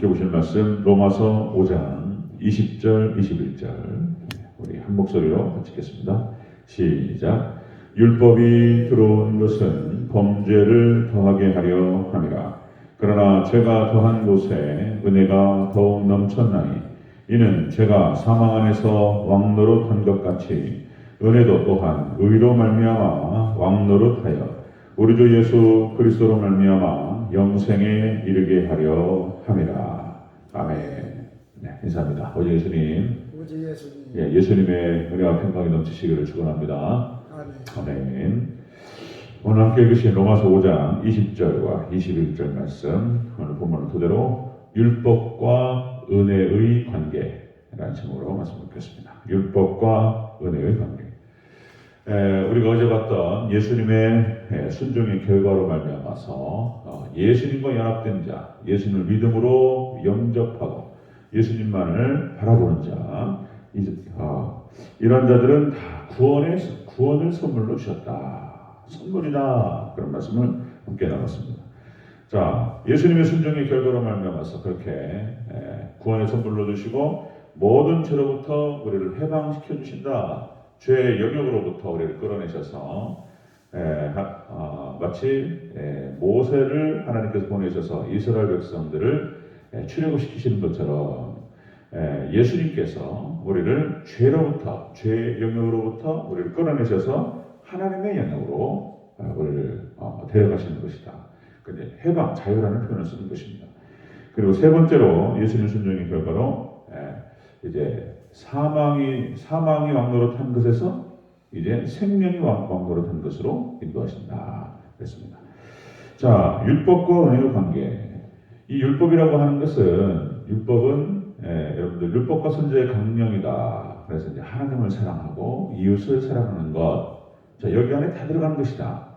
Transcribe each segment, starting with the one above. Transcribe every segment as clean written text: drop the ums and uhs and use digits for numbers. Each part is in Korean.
함께 보실 말씀 로마서 5장 20절 21절 우리 한 목소리로 같이 읽겠습니다. 시작. 율법이 들어온 것은 범죄를 더하게 하려 함이라. 그러나 죄가 더한 곳에 은혜가 더욱 넘쳤나니 이는 죄가 사망 안에서 왕노릇한 것 같이 은혜도 또한 의로 말미암아 왕노릇하여 우리 주 예수 그리스도로 말미암아 영생에 이르게 하려 함이라. 아멘. 네, 인사합니다. 오직 예수님. 오직 예수님. 예, 예수님의 은혜와 평강이 넘치시기를 축원합니다. 아멘. 아멘. 오늘 함께 읽으신 로마서 5장 20절과 21절 말씀, 오늘 본문을 토대로 율법과 은혜의 관계라는 제목으로 말씀 드리겠습니다. 율법과 은혜의 관계. 우리가 어제 봤던 예수님의 순종의 결과로 말미암아서 예수님과 연합된 자, 예수님을 믿음으로 영접하고 예수님만을 바라보는 자, 이런 자들은 다 구원을 선물로 주셨다. 선물이다. 그런 말씀을 함께 나눴습니다. 자, 예수님의 순종의 결과로 말미암아서 그렇게 구원의 선물로 주시고 모든 죄로부터 우리를 해방시켜 주신다. 죄의 영역으로부터 우리를 끌어내셔서 마치 모세를 하나님께서 보내셔서 이스라엘 백성들을 출애굽시키시는 것처럼 예수님께서 우리를 죄로부터, 죄의 영역으로부터 우리를 끌어내셔서 하나님의 영역으로 우리를 데려가시는 것이다. 근데 해방, 자유라는 표현을 쓰는 것입니다. 그리고 세 번째로 예수님 순종의 결과로 이제 사망이 왕노릇한 것에서 이제 생명이 왕노릇한 것으로 인도하신다. 그랬습니다. 자, 율법과 은혜의 관계. 이 율법이라고 하는 것은 여러분들 율법과 선지자의 강령이다. 그래서 이제 하나님을 사랑하고 이웃을 사랑하는 것. 자, 여기 안에 다 들어가는 것이다.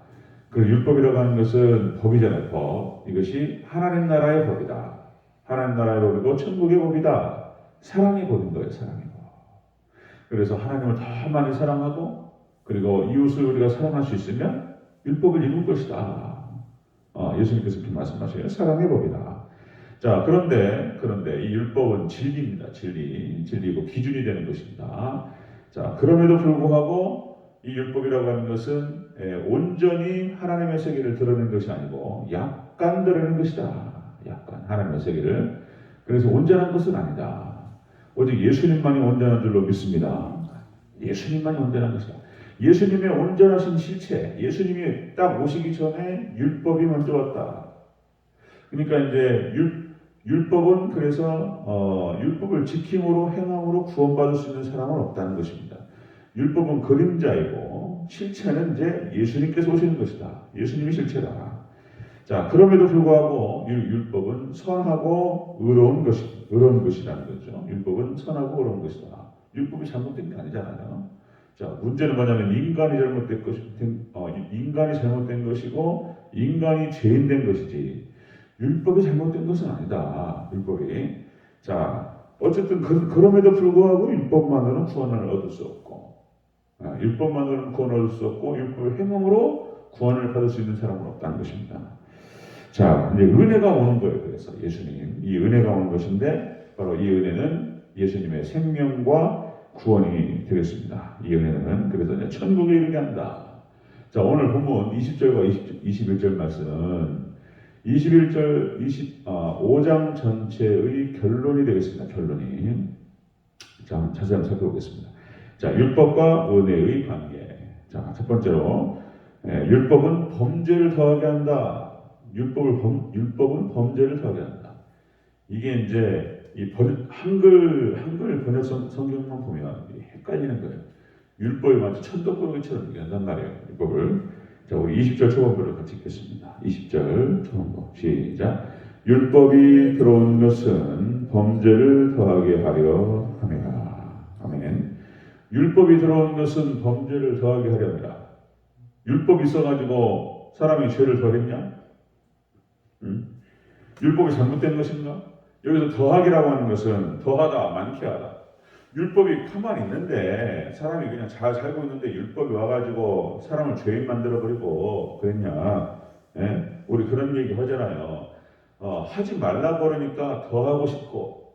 그 율법이라고 하는 것은 법이잖아요. 법. 이것이 하나님 나라의 법이다. 하나님 나라의 법이고 천국의 법이다. 사랑의 법인 거예요. 사랑의 법. 그래서 하나님을 더 많이 사랑하고 그리고 이웃을 우리가 사랑할 수 있으면 율법을 이룰 것이다. 예수님께서 이렇게 말씀하셔요. 사랑의 법이다. 자, 그런데 이 율법은 진리입니다. 진리고 기준이 되는 것입니다. 자, 그럼에도 불구하고 이 율법이라고 하는 것은 온전히 하나님의 세계를 드러내는 것이 아니고 약간 드러내는 것이다. 약간 하나님의 세계를. 그래서 온전한 것은 아니다. 오직 예수님만이 온전한 줄로 믿습니다. 예수님만이 온전한 것이다. 예수님의 온전하신 실체, 예수님이 딱 오시기 전에 율법이 먼저 왔다. 그러니까 이제 율법은 그래서 율법을 지킴으로 행함으로 구원받을 수 있는 사람은 없다는 것입니다. 율법은 그림자이고 실체는 이제 예수님께서 오시는 것이다. 예수님이 실체다. 자, 그럼에도 불구하고 율법은 선하고 의로운 것이라는 거죠. 율법은 선하고 의로운 것이다. 율법이 잘못된 게 아니잖아요. 자, 문제는 뭐냐면 인간이 잘못된 것이고 인간이 죄인된 것이지 율법이 잘못된 것은 아니다. 율법이. 자, 어쨌든 그럼에도 불구하고 율법만으로는 구원을 얻을 수 없고 율법만으로는 구원을 얻을 수 없고 율법의 행함으로 구원을 받을 수 있는 사람은 없다는 것입니다. 자, 이제 은혜가 오는 거예요. 그래서 예수님, 이 은혜가 오는 것인데 바로 이 은혜는 예수님의 생명과 구원이 되겠습니다. 이 은혜는 그래서 이제 천국에 이르게 한다. 자, 오늘 본문 20절과 21절 말씀은 5장 전체의 결론이 되겠습니다. 결론이. 자, 자세히 한번 살펴보겠습니다. 자, 율법과 은혜의 관계. 자, 첫 번째로 율법은 범죄를 더하게 한다. 율법은 범죄를 더하게 한다. 이게 이제 이 한글 번역 성경만 보면 헷갈리는 거예요. 율법이 마치 천덕꾸러기처럼 얘기한단 말이에요. 율법을. 자, 우리 20절 초반부를 같이 읽겠습니다. 20절 초반부 시작. 율법이 들어온 것은 범죄를 더하게 하려 함이라. 아멘. 율법이 들어온 것은 범죄를 더하게 하려 함이라. 율법이 있어가지고 사람이 죄를 더했냐? 율법이 잘못된 것인가? 여기서 더하기라고 하는 것은 더하다, 많게 하다. 율법이 가만히 있는데 사람이 그냥 잘 살고 있는데 율법이 와가지고 사람을 죄인 만들어버리고 그랬냐? 예? 우리 그런 얘기 하잖아요. 하지 말라고 그러니까 더 하고 싶고,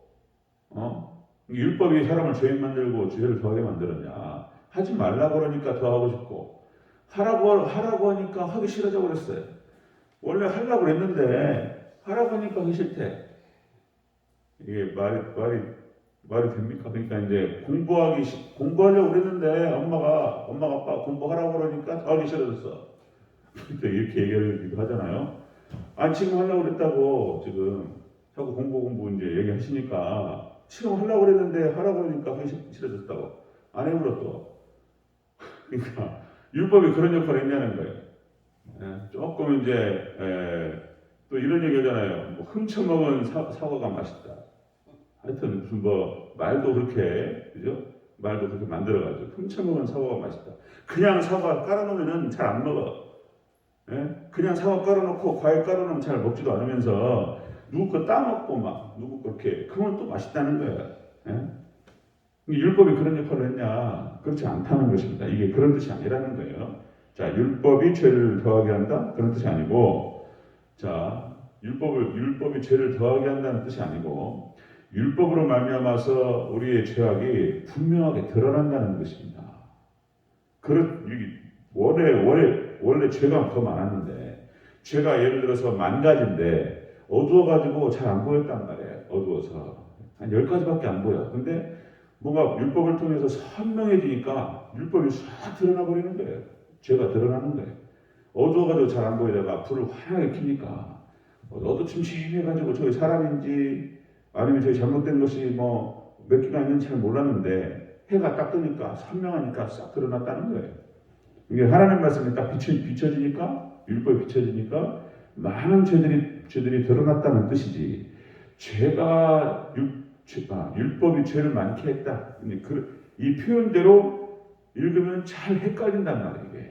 율법이 사람을 죄인 만들고 죄를 더하게 만들었냐? 하지 말라고 그러니까 더 하고 싶고, 하라고 하니까 하기 싫어져 버렸어요. 원래 하려고 그랬는데 하라고 하니까 하기 싫대. 이게 말이 됩니까? 그러니까 이제 공부하려고 그랬는데 엄마 아빠 공부하라고 그러니까 더 하기 싫어졌어. 이렇게 얘기하기도 하잖아요. 아니 지금 하려고 그랬다고 지금 자꾸 공부 이제 얘기하시니까 지금 하려고 그랬는데 하라고 그러니까 하기 싫어졌다고. 안 해버려 또. 그러니까 율법이 그런 역할을 했냐는 거예요. 조금 이제 또 이런 얘기 하잖아요. 뭐 훔쳐먹은 사과가 맛있다. 하여튼 무슨 뭐 말도 그렇게 그죠? 말도 그렇게 만들어가지고 훔쳐먹은 사과가 맛있다. 그냥 사과 깔아놓으면은 잘 안 먹어. 그냥 사과 깔아놓고 과일 깔아놓으면 잘 먹지도 않으면서 누구 거 따먹고 막 누구 거 이렇게 그러면 또 맛있다는 거예요. 율법이 그런 역할을 했냐? 그렇지 않다는 것입니다. 이게 그런 뜻이 아니라는 거예요. 자, 율법이 죄를 더하게 한다? 그런 뜻이 아니고, 자, 율법이 죄를 더하게 한다는 뜻이 아니고, 율법으로 말미암아서 우리의 죄악이 분명하게 드러난다는 것입니다. 원래 죄가 더 많았는데, 죄가 예를 들어서 10,000가지인데, 어두워가지고 잘 안 보였단 말이에요. 어두워서. 한 10가지밖에 안 보여. 근데 뭔가 율법을 통해서 선명해지니까 율법이 싹 드러나 버리는 거예요. 죄가 드러나는 거예요. 어두워가지고 잘 안 보이다가 불을 환하게 켜니까 어두침침해가지고 저게 사람인지 아니면 저게 잘못된 것이 뭐 몇 개가 있는지 잘 몰랐는데 해가 딱 뜨니까 선명하니까 싹 드러났다는 거예요. 이게 하나님 말씀이 딱 비춰지니까 율법이 비춰지니까 많은 죄들이 드러났다는 뜻이지. 율법이 죄를 많게 했다. 이 표현대로 읽으면 잘 헷갈린단 말이에요.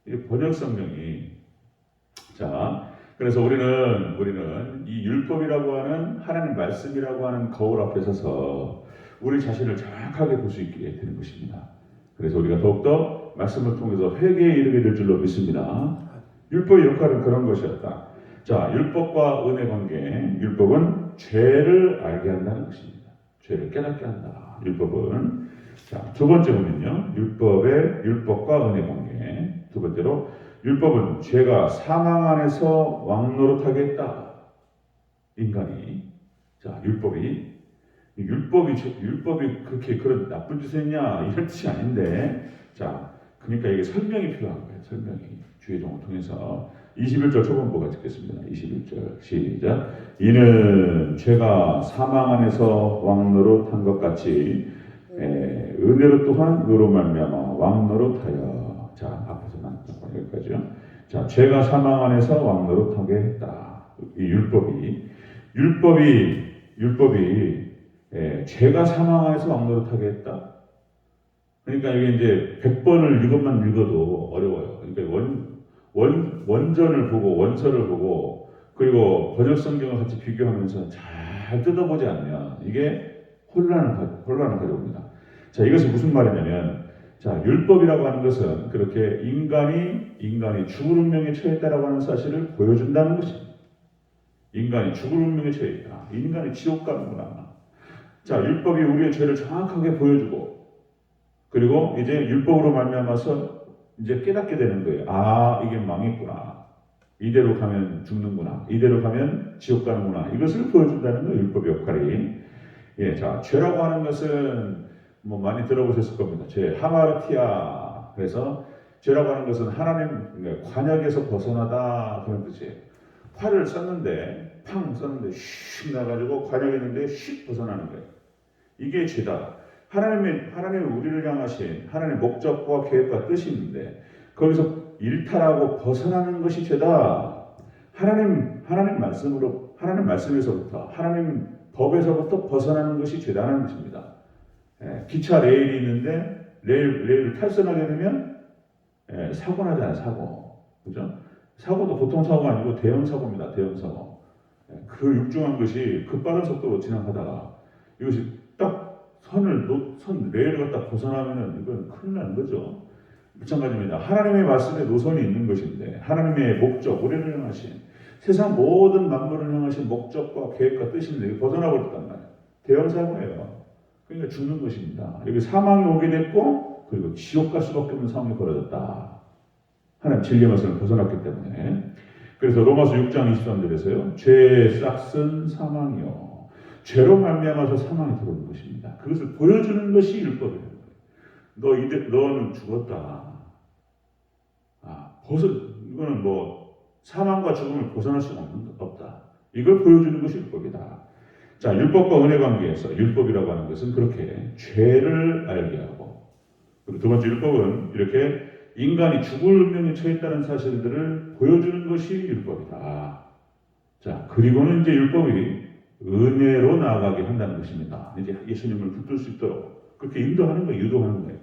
이게 번역 성경이. 자, 그래서 우리는 이 율법이라고 하는 하나님 말씀이라고 하는 거울 앞에 서서 우리 자신을 정확하게 볼 수 있게 되는 것입니다. 그래서 우리가 더욱더 말씀을 통해서 회개에 이르게 될 줄로 믿습니다. 율법의 역할은 그런 것이었다. 자, 율법과 은혜 관계. 율법은 죄를 알게 한다는 것입니다. 죄를 깨닫게 한다. 율법은. 자, 두 번째 보면요. 율법과 은혜 관계. 두 번째로, 율법은 죄가 사망 안에서 왕노릇하게 했다. 인간이. 자, 율법이 그렇게 그런 나쁜 짓을 했냐? 이런 뜻이 아닌데. 자, 그러니까 이게 설명이 필요한 거예요. 설명이. 주의종을 통해서. 21절 초반부 같이 읽겠습니다. 21절 시작. 이는 죄가 사망 안에서 왕노릇한 것 같이 은혜로 또한 의로 말미암아 왕노릇하여. 자, 앞에서만 여기까지요. 자, 죄가 사망 안에서 왕노릇하게 했다. 이 율법이 죄가 사망 안에서 왕노릇하게 했다. 그러니까 이게 이제 100번을 이것만 읽어도 어려워요. 그러니까 원전을 보고 원서를 보고 그리고 번역 성경을 같이 비교하면서 잘 뜯어보지 않으면 이게 혼란을 가져옵니다. 자, 이것이 무슨 말이냐면, 자, 율법이라고 하는 것은 그렇게 인간이 죽을 운명에 처했다라고 하는 사실을 보여준다는 것입니다. 인간이 죽을 운명에 처했다. 인간이 지옥 가는구나. 자, 율법이 우리의 죄를 정확하게 보여주고, 그리고 이제 율법으로 말미암아서 이제 깨닫게 되는 거예요. 아, 이게 망했구나. 이대로 가면 죽는구나. 이대로 가면 지옥 가는구나. 이것을 보여준다는 거예요. 율법의 역할이. 예, 자, 죄라고 하는 것은 뭐 많이 들어보셨을 겁니다. 죄, 하마르티아. 그래서 죄라고 하는 것은 하나님 관역에서 벗어나다 그런 뜻이에요. 활을 쐈는데 슉 나가지고 관역에 있는데 슉 벗어나는 거예요. 이게 죄다. 하나님이 우리를 향하신 하나님의 목적과 계획과 뜻이 있는데 거기서 일탈하고 벗어나는 것이 죄다. 하나님 말씀에서부터 하나님 법에서부터 벗어나는 것이 죄다는 것입니다. 기차 레일이 있는데 레일을 탈선하게 되면 사고 나잖아요. 사고. 그죠? 사고도 보통 사고가 아니고 대형 사고입니다. 대형 사고. 그 육중한 것이 급빠른 속도로 진행하다가 이것이 딱 레일을 갖다 벗어나면은 이건 큰일 나는 거죠. 마찬가지입니다. 하나님의 말씀에 노선이 있는 것인데 하나님의 목적, 우리를 향하신 세상 모든 만물을 향하신 목적과 계획과 뜻인데 벗어나 버렸단 말이에요. 대형사고예요. 그러니까 죽는 것입니다. 여기 사망이 오게 됐고 그리고 지옥 갈 수밖에 없는 상황이 벌어졌다. 하나님 진리 말씀을 벗어났기 때문에. 그래서 로마서 6장 23절에서요. 죄의 싹은 사망이요. 죄로 말미암아서 사망이 들어오는 것입니다. 그것을 보여주는 것이 율법이에요. 너는 죽었다. 이거는 사망과 죽음을 벗어날 수가 없다. 이걸 보여주는 것이 율법이다. 자, 율법과 은혜 관계에서 율법이라고 하는 것은 그렇게 죄를 알게 하고, 그리고 두 번째 율법은 이렇게 인간이 죽을 운명에 처했다는 사실들을 보여주는 것이 율법이다. 자, 그리고는 이제 율법이 은혜로 나아가게 한다는 것입니다. 이제 예수님을 붙들 수 있도록 그렇게 인도하는 거예요, 유도하는 거예요.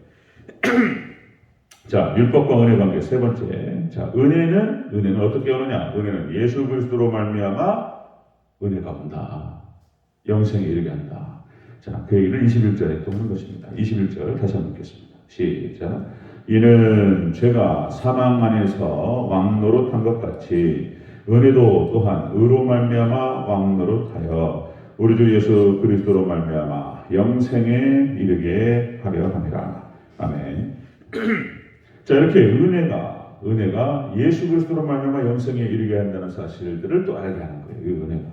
자, 율법과 은혜 관계 세 번째. 자, 은혜는 어떻게 오느냐? 은혜는 예수 그리스도로 말미암아 은혜가 온다. 영생에 이르게 한다. 자, 그 얘기를 21절에 또 하는 것입니다. 21절 다시 한번 읽겠습니다. 시작. 이는 죄가 사망 안에서 왕노릇한 것 같이 은혜도 또한 의로 말미암아 왕노릇하여 우리 주 예수 그리스도로 말미암아 영생에 이르게 하려 함이라. 아멘. 자, 이렇게 은혜가 예수 그리스도로 말미암아 영생에 이르게 한다는 사실들을 또 알게 하는 거예요. 이 은혜가.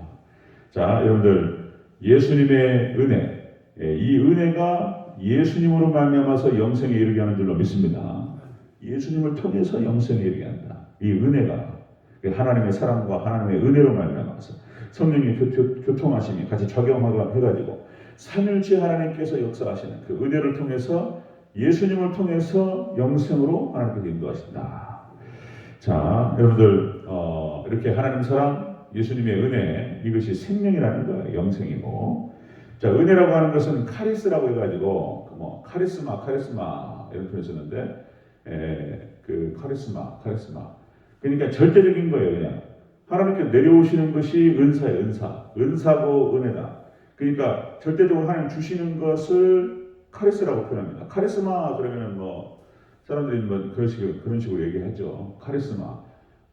자, 여러분들 예수님의 은혜, 이 은혜가 예수님으로 말미암아서 영생에 이르게 하는 줄로 믿습니다. 예수님을 통해서 영생에 이르게 한다. 이 은혜가 하나님의 사랑과 하나님의 은혜로 말미암아서 성령의 교통하심이 같이 작용해가지고 삼일째 하나님께서 역사하시는 그 은혜를 통해서 예수님을 통해서 영생으로 하나님께서 인도하신다. 자, 여러분들 이렇게 하나님 사랑, 예수님의 은혜, 이것이 생명이라는 거예요. 영생이고. 자, 은혜라고 하는 것은 카리스라고 해가지고 카리스마 이런 표현을 쓰는데 그 카리스마 그러니까 절대적인 거예요. 그냥 하나님께 내려오시는 것이 은사예요. 은사고 은혜다. 그러니까 절대적으로 하나님 주시는 것을 카리스라고 표현합니다. 카리스마 그러면은 사람들이 그런 식으로 얘기하죠.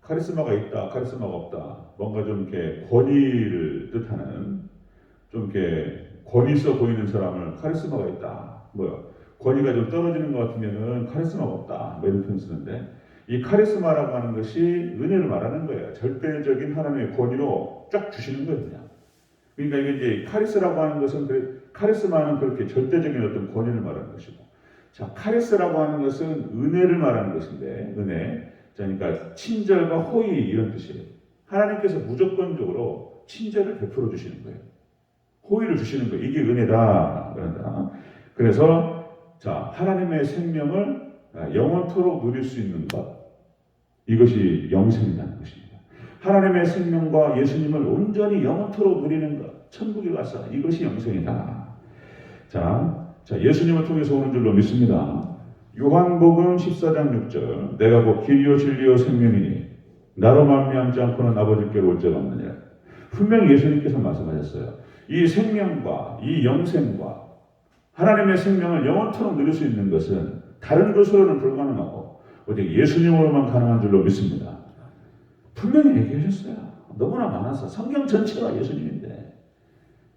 카리스마가 있다, 카리스마가 없다. 뭔가 좀 이렇게 권위를 뜻하는, 좀 이렇게 권위 있어 보이는 사람을 카리스마가 있다. 권위가 좀 떨어지는 것 같으면은 카리스마가 없다. 이런 표현 쓰는데, 이 카리스마라고 하는 것이 은혜를 말하는 거예요. 절대적인 하나님의 권위로 쫙 주시는 거예요, 그냥. 그러니까 이게 이제 카리스라고 하는 것은 카리스마는 그렇게 절대적인 어떤 권위를 말하는 것이고, 자, 카리스라고 하는 것은 은혜를 말하는 것인데, 은혜. 자, 그러니까 친절과 호의 이런 뜻이에요. 하나님께서 무조건적으로 친절을 베풀어 주시는 거예요. 호의를 주시는 거예요. 이게 은혜다. 그런다. 그래서 자, 하나님의 생명을 영원토록 누릴 수 있는 것. 이것이 영생이라는 것입니다. 하나님의 생명과 예수님을 온전히 영원토록 누리는 것. 천국에 가서 이것이 영생이다. 자, 예수님을 통해서 오는 줄로 믿습니다. 요한복음 14장 6절 내가 곧 길이요 진리요 생명이니 나로 말미암지 않고는 아버지께로 올 자가 없느니라. 분명히 예수님께서 말씀하셨어요. 이 생명과 이 영생과 하나님의 생명을 영원토록 누릴 수 있는 것은 다른 것으로는 불가능하고 오직 예수님으로만 가능한 줄로 믿습니다. 분명히 얘기하셨어요. 너무나 많아서 성경 전체가 예수님인데,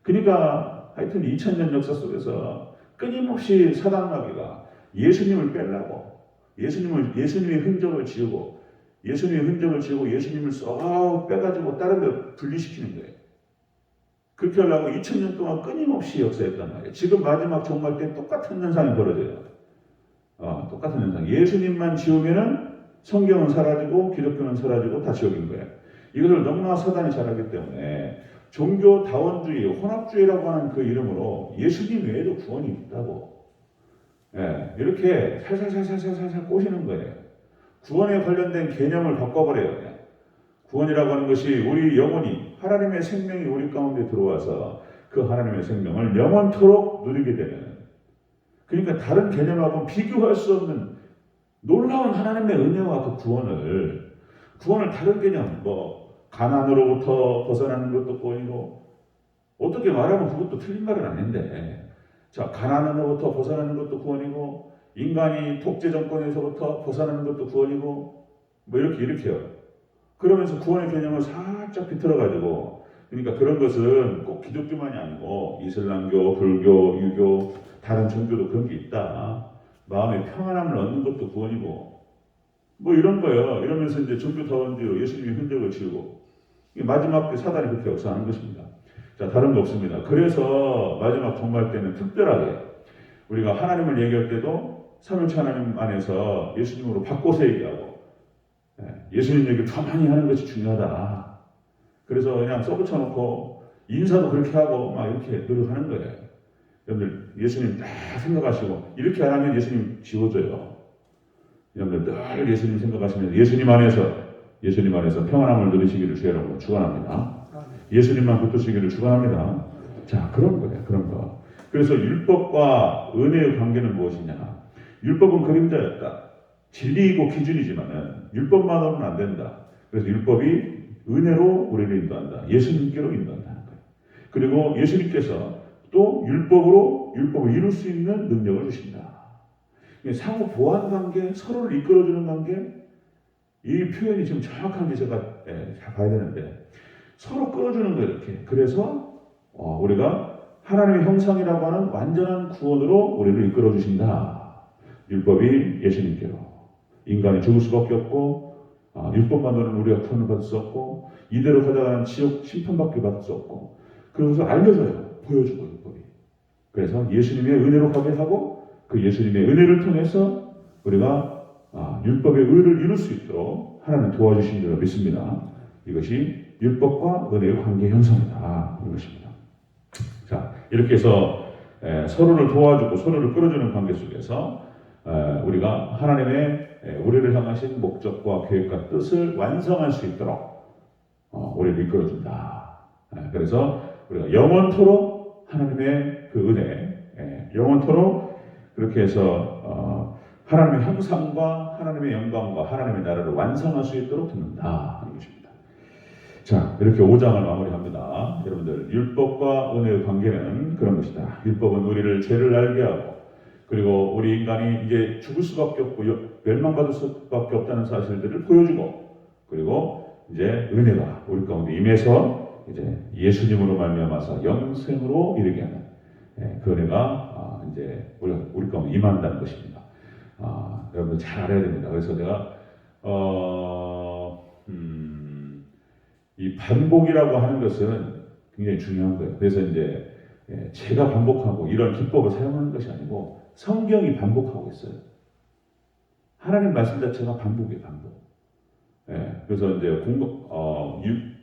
그러니까 하여튼 2000년 역사 속에서 끊임없이 사단마귀가 예수님을 빼려고 예수님의 흔적을 지우고 예수님을 쏙 빼가지고 다른 데 분리시키는 거예요. 그렇게 하려고 2000년 동안 끊임없이 역사했단 말이에요. 지금 마지막 종말 때 똑같은 현상이 벌어져요. 똑같은 현상. 예수님만 지우면은 성경은 사라지고 기독교는 사라지고 다 지워진 거예요. 이것을 너무나 사단이 잘하기 때문에 종교 다원주의, 혼합주의라고 하는 그 이름으로 예수님 외에도 구원이 있다고, 이렇게 살살 꼬시는 거예요. 구원에 관련된 개념을 바꿔버려요. 그냥. 구원이라고 하는 것이 우리 영혼이 하나님의 생명이 우리 가운데 들어와서 그 하나님의 생명을 영원토록 누리게 되는, 그러니까 다른 개념하고 비교할 수 없는 놀라운 하나님의 은혜와 그 구원을 다른 개념, 가난으로부터 벗어나는 것도 구원이고, 어떻게 말하면 그것도 틀린 말은 아닌데, 자, 가난으로부터 벗어나는 것도 구원이고, 인간이 독재 정권에서부터 벗어나는 것도 구원이고, 이렇게요. 그러면서 구원의 개념을 살짝 비틀어가지고, 그러니까 그런 것은 꼭 기독교만이 아니고 이슬람교, 불교, 유교, 다른 종교도 그런 게 있다. 마음의 평안함을 얻는 것도 구원이고 뭐 이런 거예요. 이러면서 이제 종교 다원주의로 예수님이 흔적을 지우고 마지막 때 사단이 그렇게 역사하는 것입니다. 자, 다른 거 없습니다. 그래서 마지막 종말 때는 특별하게 우리가 하나님을 얘기할 때도 삼위일체 하나님 안에서 예수님으로 바꿔서 얘기하고 예수님 얘기를 더 많이 하는 것이 중요하다. 그래서 그냥 써붙여놓고 인사도 그렇게 하고 막 이렇게 노력하는 거예요. 여러분들 예수님 딱 생각하시고 이렇게 안 하면 예수님 지워져요. 여러분들 늘 예수님 생각하시면 예수님 안에서 평안함을 누리시기를 주의 이름으로 축원합니다. 예수님만 붙드시기를 축원합니다. 자, 그런 거예요. 그런 거. 그래서 율법과 은혜의 관계는 무엇이냐? 율법은 그림자였다. 진리이고 기준이지만은 율법만으로는 안 된다. 그래서 율법이 은혜로 우리를 인도한다. 예수님께로 인도한다는 거예요. 그리고 예수님께서 또 율법을 이룰 수 있는 능력을 주신다. 상호 보완 관계, 서로를 이끌어주는 관계, 이 표현이 지금 정확한지 제가 잘 봐야 되는데 서로 끌어주는 거예요. 이렇게. 그래서 우리가 하나님의 형상이라고 하는 완전한 구원으로 우리를 이끌어 주신다. 율법이 예수님께로. 인간이 죽을 수밖에 없고 율법만으로는 우리가 구원을 받을 수 없고 이대로 가다가는 지옥 심판밖에 받을 수 없고 그러면서 알려줘요. 보여주고 율법이. 그래서 예수님의 은혜로 가게 하고 그 예수님의 은혜를 통해서 우리가 율법의 의를 이룰 수 있도록 하나님 도와주신 줄 믿습니다. 이것이 율법과 은혜의 관계 형성이다. 이것입니다. 자, 이렇게 해서 서로를 도와주고 서로를 끌어주는 관계 속에서 우리가 하나님의 우리를 향하신 목적과 계획과 뜻을 완성할 수 있도록 우리를 이끌어준다. 그래서 우리가 영원토록 하나님의 그 은혜, 영원토록 그렇게 해서 하나님의 형상과 하나님의 영광과 하나님의 나라를 완성할 수 있도록 돕는다. 이것입니다. 자, 이렇게 5장을 마무리합니다. 여러분들, 율법과 은혜의 관계는 그런 것이다. 율법은 우리를 죄를 알게 하고 그리고 우리 인간이 이제 죽을 수밖에 없고 멸망받을 수밖에 없다는 사실들을 보여주고 그리고 이제 은혜가 우리 가운데 임해서 이제 예수님으로 말미암아서 영생으로 이르게 하는 그 은혜가 이제 우리 가운데 임한다는 것입니다. 여러분들 잘 알아야 됩니다. 그래서 내가 이 반복이라고 하는 것은 굉장히 중요한 거예요. 그래서 이제 제가 반복하고 이런 기법을 사용하는 것이 아니고 성경이 반복하고 있어요. 하나님 말씀 자체가 반복이에요, 반복. 그래서 이제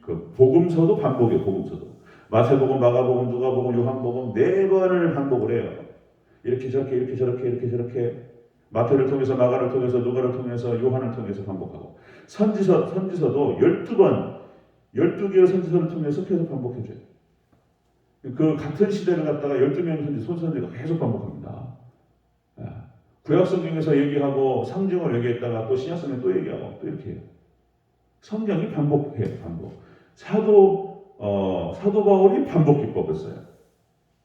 그 복음서도 반복이에요, 복음서도. 마태복음, 마가복음, 누가복음, 요한복음 4번을 반복을 해요. 이렇게 저렇게, 이렇게 저렇게, 이렇게 저렇게. 마태를 통해서, 마가를 통해서, 누가를 통해서, 요한을 통해서 반복하고. 선지서도 12개의 선지서를 통해서 계속 반복해줘요. 그 같은 시대를 갖다가 12명의 선지가 계속 반복합니다. 구약성경에서 얘기하고 상징을 얘기했다가 또 신약성경에 또 얘기하고 또 이렇게 해요. 성경이 반복해요. 반복. 사도 바울이 반복 기법을 써요.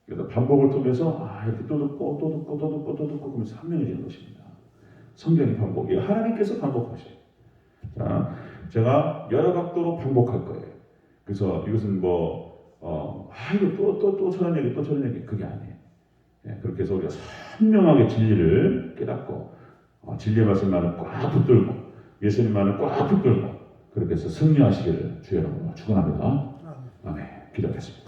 그래서 반복을 통해서 이렇게 또 듣고 또 듣고 또 듣고 또 듣고 그러면서 한명해지는 것입니다. 성경이 반복이에요. 하나님께서 반복하셔요. 자, 제가 여러 각도로 반복할 거예요. 그래서 이것은 이거 또 저런 얘기, 또 저런 얘기, 그게 아니에요. 그렇게 해서 우리가 선명하게 진리를 깨닫고, 진리의 말씀만을 꽉 붙들고, 예수님만을 꽉 붙들고, 그렇게 해서 승리하시기를 주의 이름으로 축원합니다. 아멘. 기도하겠습니다.